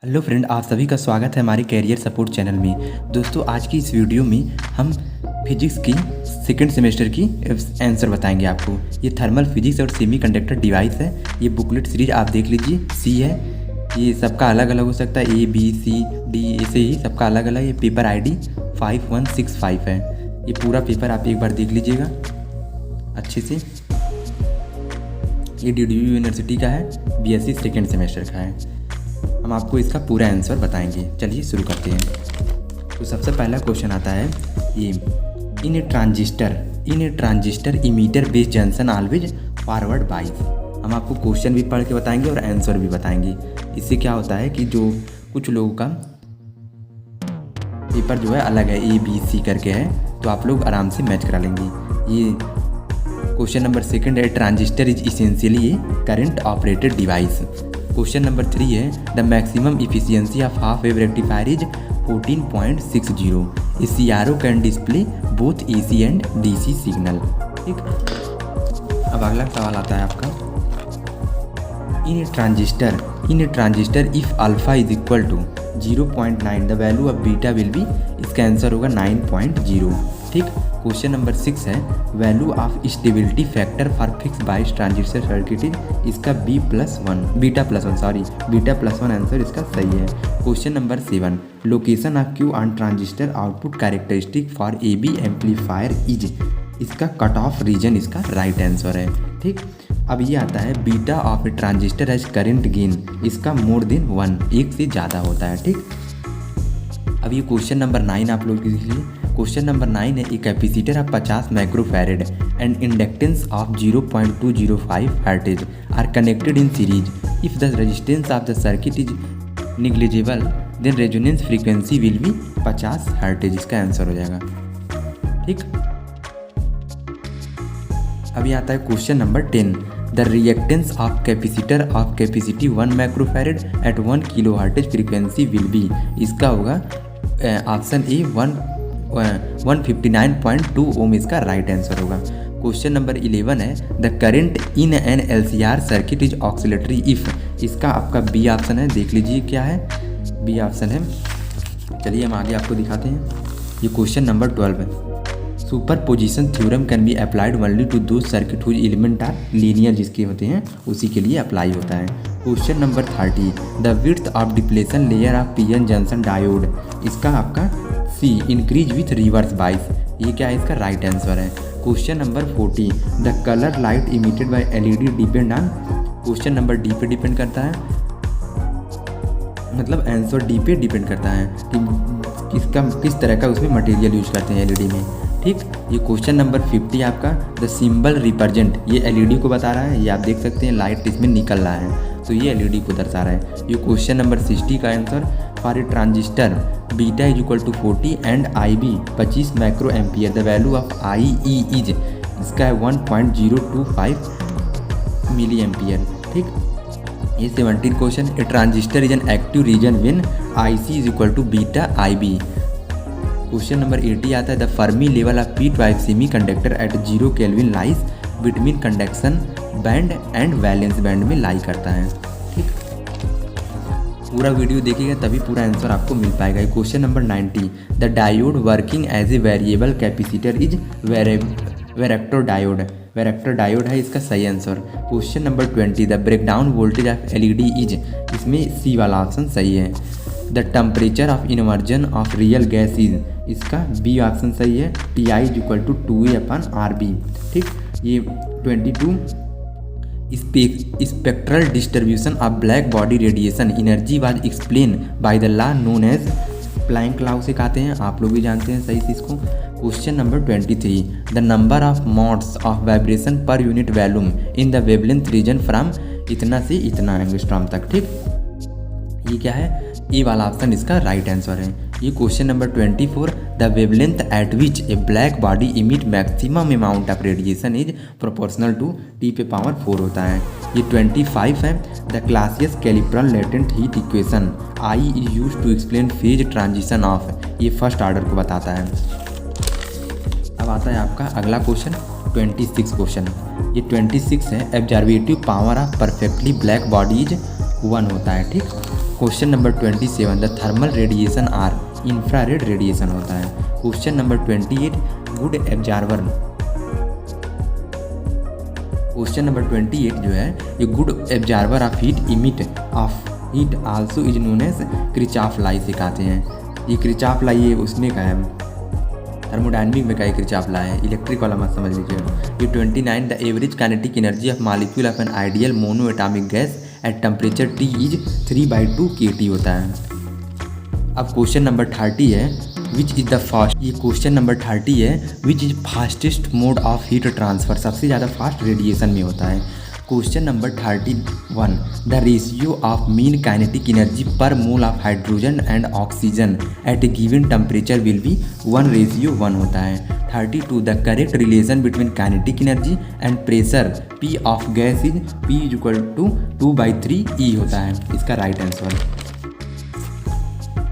Hello friend, आप सभी का स्वागत है हमारे कैरियर सपोर्ट चैनल में। दोस्तों, आज की इस वीडियो में हम फिजिक्स की सेकंड सेमेस्टर की आंसर बताएंगे आपको। ये थर्मल फिजिक्स और सेमीकंडक्टर डिवाइस है। ये बुकलेट सीरीज आप देख लीजिए, सी है। ये सबका अलग अलग हो सकता है, A B C D, ऐसे ही सबका अलग अलग। ये पेपर ID 5165 है। ये पूरा पेपर आप एक बार देख लीजिएगा अच्छे से। ये DDU यूनिवर्सिटी का है, BSc सेकेंड सेमेस्टर का है। हम आपको इसका पूरा आंसर बताएंगे। चलिए शुरू करते हैं। तो सबसे पहला क्वेश्चन आता है ये, in a transistor emitter based junction always forward bias. हम आपको क्वेश्चन भी पढ़ के बताएंगे और आंसर भी बताएंगे। इससे क्या होता है कि जो कुछ लोगों का पेपर जो है अलग है, ABC करके है, तो आप लोग आराम से मैच करा लेंगे। ये क्वेश्चन नंबर सेकंड है, transistor is essentially a current operated device. Question number 3 है, the maximum efficiency of half wave rectifier is 14.60। A CRO can display both AC and DC signal. ठीक, अब अगला सवाल आता है आपका, in a transistor if alpha is equal to 0.9 the value of beta will be. इसका answer होगा 9.0। ठीक, क्वेश्चन नंबर 6 है, value of stability factor for fix bias transistor circuit is. इसका बीटा प्लस वन आंसर इसका सही है। Question number 7, location of Q on transistor output characteristic for AB amplifier is. इसका cut off region इसका right answer है। ठीक, अब ये आता है, beta of a transistor as current gain. इसका मोर देन 1, एक से ज़्यादा होता है। ठीक, अब ये क्वेश्चन नंबर 9 आप लोग देख लीजिए। क्वेश्चन नंबर 9 है, a capacitor of 50 microfarad and inductance of 0.205 hertz are connected in series. If the resistance of the circuit is negligible then resonance frequency will be 50 hertz. इसका आंसर हो जाएगा। ठीक, अभी आता है question number 10, the reactance of capacitor of capacity 1 microfarad at 1 kilo hertz frequency will be. इसका होगा option A 159.2 ohm. इसका राइट आंसर होगा। क्वेश्चन नंबर 11 है, the current in an LCR circuit is oscillatory if. इसका आपका B option है, देख लीजिए क्या है, बी ऑप्शन है। चलिए हम आगे आपको दिखाते हैं। ये क्वेश्चन नंबर 12 है, superposition theorem can be applied only to दो circuit whose element are linear, जिसके होते हैं उसी के लिए अप्लाई होता है। Question number 30, the width of depletion layer of PN junction diode. इसका आपका सी, इंक्रीज विथ रिवर्स बाइस। ये क्या है, इसका राइट आंसर है। Question number 40, the colour light emitted by LED depend on. Question number D पे डिपेंड करता है, मतलब आंसर डी पे डिपेंड करता है कि किस तरह का उसमें मटेरियल यूज करते हैं LED में। ठीक, ये क्वेश्चन नंबर 50 आपका, द सिंबल रिप्रेजेंट। ये LED को बता रहा है, ये आप देख सकते हैं लाइट इसमें निकल रहा है, तो ये LED को दर्शा रहा है। ये क्वेश्चन नंबर 60 का answer, for a transistor beta is equal to 40 and IB 25 micro ampere the value of IE is. इसका है 1.025 मिली एम्पियर। ठीक, ये 17 question, a transistor is an active region when IC is equal to beta IB। Question number 80 आता है, the Fermi level of P type semiconductor at 0 kelvin lies between conduction band and valence band में लाई करता है। ठीक, पूरा video देखिएगा तभी पूरा आंसर आपको मिल पाएगा। Question number 90, the diode working as a variable capacitor is varactor diode है। इसका सही answer. Question number 20, the breakdown voltage of LED is. इसमें सी वाला ऑप्शन सही है। The temperature of inversion of real gas is. इसका B option सही है, TI is equal to 2A/RB। ठीक, ये 22, spectral distribution of black body radiation energy was explain by the law known as. Planck law से कहते हैं, आप लोग भी जानते हैं सही से इसको। Question number 23, the number of modes of vibration per unit volume in the wavelength region from इतना से इतना एंगस्ट्रॉम तक। ठीक, ये क्या है, ए वाला ऑप्शन इसका राइट आंसर है। ये question number 24, the wavelength at which a black body emit maximum amount of radiation is proportional to T⁴ होता है। ये 25 है, the Clausius Clapeyron latent heat equation I is use to explain phase transition of. ये first order को बताता है। अब आता है आपका अगला क्वेश्चन 26 क्वेश्चन। ये 26 है, absorptive power of perfectly black body is 1 होता है। ठीक, question number 27 the thermal radiation are infrared radiation होता है। Question number 28 good absorber. Question number 28 जो है ये good absorber of heat emit of heat also is known as Kirchhoff law सिखाते हैं। ये किरचॉफ लॉ ये उसने कहा है, थर्मोडायनेमिक में का किरचॉफ लॉ है, इलेक्ट्रिक वाला मत समझ लीजिएगा। ये 29 the average kinetic energy of molecule of an ideal mono atomic gas at temperature T is 3/2 kT होता है। अब क्वेश्चन नंबर 30 है विच इज़ द फास्ट। ये क्वेश्चन नंबर 30 है which is fastest mode of heat transfer, सबसे ज़्यादा fast radiation में होता है। Question number 31 the ratio of mean kinetic energy per mole of hydrogen and oxygen at a given temperature will be 1:1 होता है। 32 the correct relation between kinetic energy and pressure P of gas is P = 2/3 होता है इसका right answer.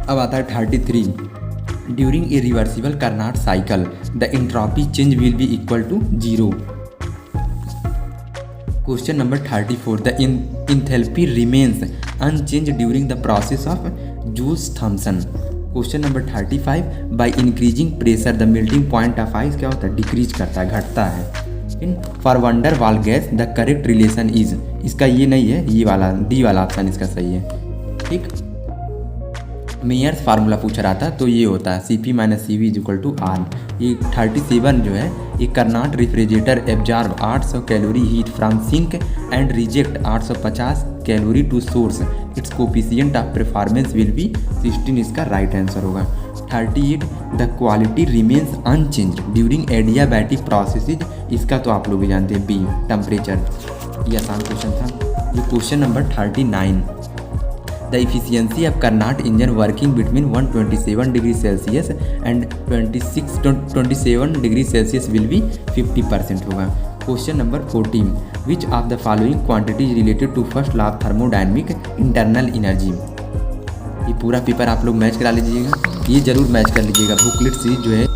अब आता है 33 during a reversible Carnot cycle the entropy change will be equal to 0। Question number 34 the enthalpy remains unchange during the process of Joules Thomson. Question number 35 by increasing pressure the melting point of ice क्या होता है, decrease करता है, घटता है। In for van der Waals gas the correct relation is, इसका ये नहीं है, ये वाला डी वाला ऑप्शन इसका सही है। ठीक, मेयर्स फार्मूला पूछा रहा था तो ये होता है Cp - Cv = R। ये 37 जो है ये Carnot refrigerator absorb 800 calorie heat from sink and reject 850 calorie to source, its coefficient of performance will be 16, इसका राइट आंसर होगा। 38 the quality remains unchange during adiabatic processes, इसका तो आप लोग भी जानते हैं बी टेम्परेचर। ये आसान क्वेश्चन था। ये question number 39 the efficiency of Carnot engine working between 127 degree Celsius and 27 degree Celsius will be 50% होगा। Question number 14 which of the following quantity related to first law of thermodynamic internal energy. ये पूरा paper आप लोग match करा लीजिएगा, ये जरूर match कर लीजिएगा। बुकलेट सीरीज जो है